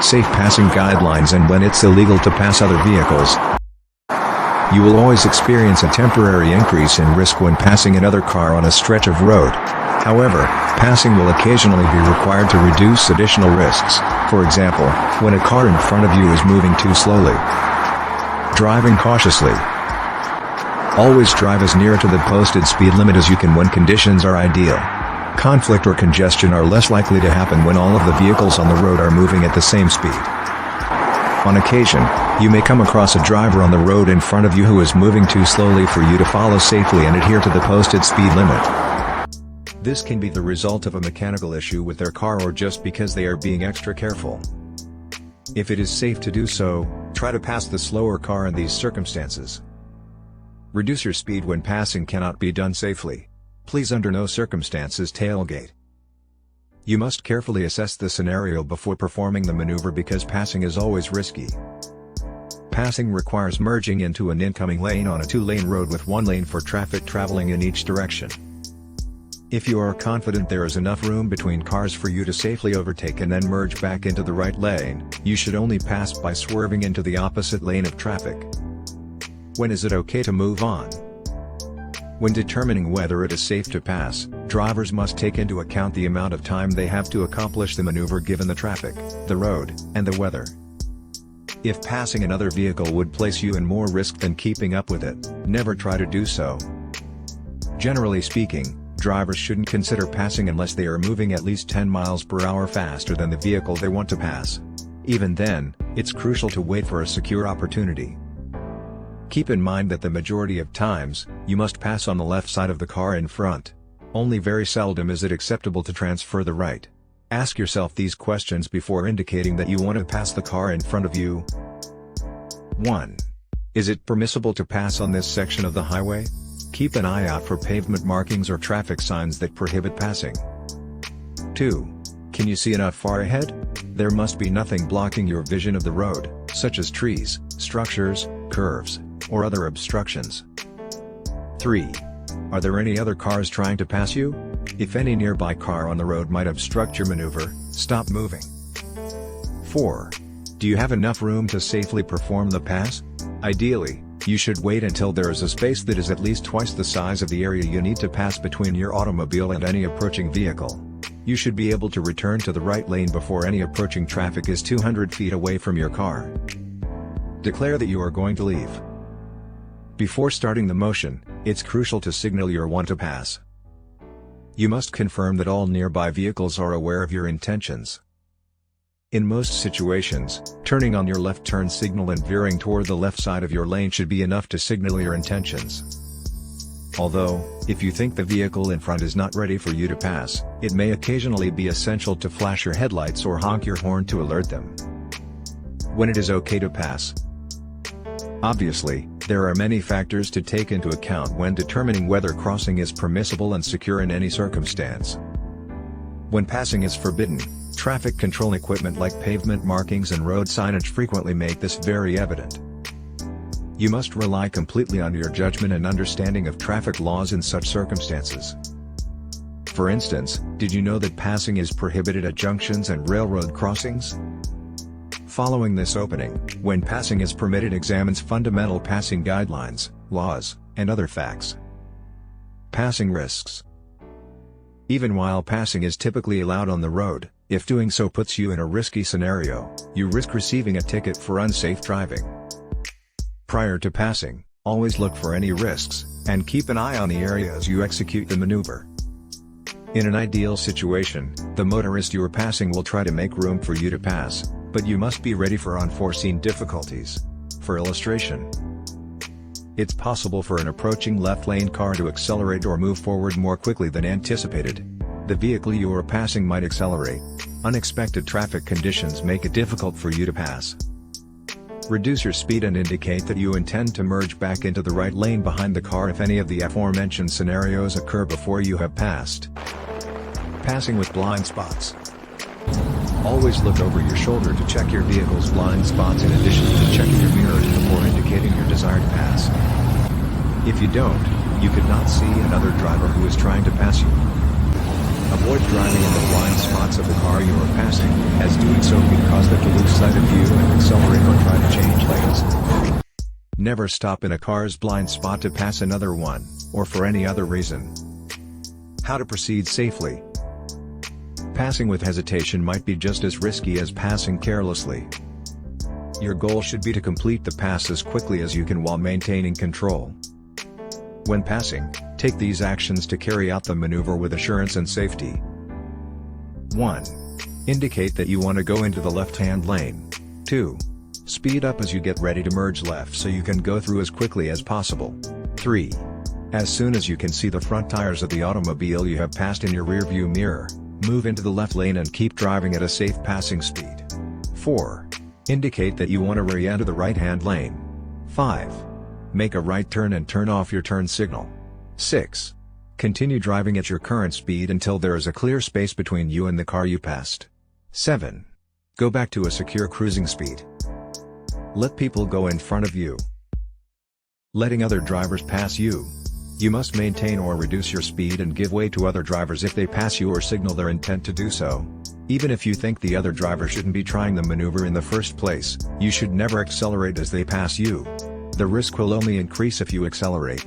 safe passing guidelines and when it's illegal to pass other vehicles. You will always experience a temporary increase in risk when passing another car on a stretch of road. However, passing will occasionally be required to reduce additional risks, for example, when a car in front of you is moving too slowly. Driving cautiously. Always drive as near to the posted speed limit as you can when conditions are ideal. Conflict or congestion are less likely to happen when all of the vehicles on the road are moving at the same speed. On occasion, you may come across a driver on the road in front of you who is moving too slowly for you to follow safely and adhere to the posted speed limit. This can be the result of a mechanical issue with their car or just because they are being extra careful. If it is safe to do so, try to pass the slower car in these circumstances. Reduce your speed when passing cannot be done safely. Please under no circumstances tailgate. You must carefully assess the scenario before performing the maneuver because passing is always risky. Passing requires merging into an incoming lane on a two-lane road with one lane for traffic traveling in each direction. If you are confident there is enough room between cars for you to safely overtake and then merge back into the right lane, you should only pass by swerving into the opposite lane of traffic. When is it okay to move on? When determining whether it is safe to pass, drivers must take into account the amount of time they have to accomplish the maneuver given the traffic, the road, and the weather. If passing another vehicle would place you in more risk than keeping up with it, never try to do so. Generally speaking, drivers shouldn't consider passing unless they are moving at least 10 miles per hour faster than the vehicle they want to pass. Even then, it's crucial to wait for a secure opportunity. Keep in mind that the majority of times, you must pass on the left side of the car in front. Only very seldom is it acceptable to transfer the right. Ask yourself these questions before indicating that you want to pass the car in front of you. 1. Is it permissible to pass on this section of the highway? Keep an eye out for pavement markings or traffic signs that prohibit passing. 2. Can you see enough far ahead? There must be nothing blocking your vision of the road, such as trees, structures, curves, or other obstructions. 3. Are there any other cars trying to pass you? If any nearby car on the road might obstruct your maneuver, stop moving. 4. Do you have enough room to safely perform the pass? Ideally, you should wait until there is a space that is at least twice the size of the area you need to pass between your automobile and any approaching vehicle. You should be able to return to the right lane before any approaching traffic is 200 feet away from your car. Declare that you are going to leave. Before starting the motion, it's crucial to signal your want to pass. You must confirm that all nearby vehicles are aware of your intentions. In most situations, turning on your left turn signal and veering toward the left side of your lane should be enough to signal your intentions. Although, if you think the vehicle in front is not ready for you to pass, it may occasionally be essential to flash your headlights or honk your horn to alert them. When it is okay to pass. Obviously, there are many factors to take into account when determining whether crossing is permissible and secure in any circumstance. When passing is forbidden, traffic control equipment like pavement markings and road signage frequently make this very evident. You must rely completely on your judgment and understanding of traffic laws in such circumstances. For instance, did you know that passing is prohibited at junctions and railroad crossings? Following this opening, when passing is permitted examines fundamental passing guidelines, laws, and other facts. Passing risks. Even while passing is typically allowed on the road, if doing so puts you in a risky scenario, you risk receiving a ticket for unsafe driving. Prior to passing, always look for any risks, and keep an eye on the area as you execute the maneuver. In an ideal situation, the motorist you are passing will try to make room for you to pass, but you must be ready for unforeseen difficulties. For illustration, it's possible for an approaching left-lane car to accelerate or move forward more quickly than anticipated. The vehicle you are passing might accelerate. Unexpected traffic conditions make it difficult for you to pass. Reduce your speed and indicate that you intend to merge back into the right lane behind the car if any of the aforementioned scenarios occur before you have passed. Passing with blind spots. Always look over your shoulder to check your vehicle's blind spots in addition to checking your mirrors before indicating your desired pass. If you don't, you could not see another driver who is trying to pass you. Avoid driving in the blind spots of the car you are passing, as doing so can cause them to lose sight of you and accelerate or try to change lanes. Never stop in a car's blind spot to pass another one, or for any other reason. How to proceed safely. Passing with hesitation might be just as risky as passing carelessly. Your goal should be to complete the pass as quickly as you can while maintaining control. When passing, take these actions to carry out the maneuver with assurance and safety. 1. Indicate that you want to go into the left-hand lane. 2. Speed up as you get ready to merge left so you can go through as quickly as possible. 3. As soon as you can see the front tires of the automobile you have passed in your rearview mirror, move into the left lane and keep driving at a safe passing speed. 4. Indicate that you want to re-enter the right-hand lane. 5. Make a right turn and turn off your turn signal. 6. Continue driving at your current speed until there is a clear space between you and the car you passed. 7. Go back to a secure cruising speed. Let people go in front of you. Letting other drivers pass you. You must maintain or reduce your speed and give way to other drivers if they pass you or signal their intent to do so. Even if you think the other driver shouldn't be trying the maneuver in the first place, you should never accelerate as they pass you. The risk will only increase if you accelerate.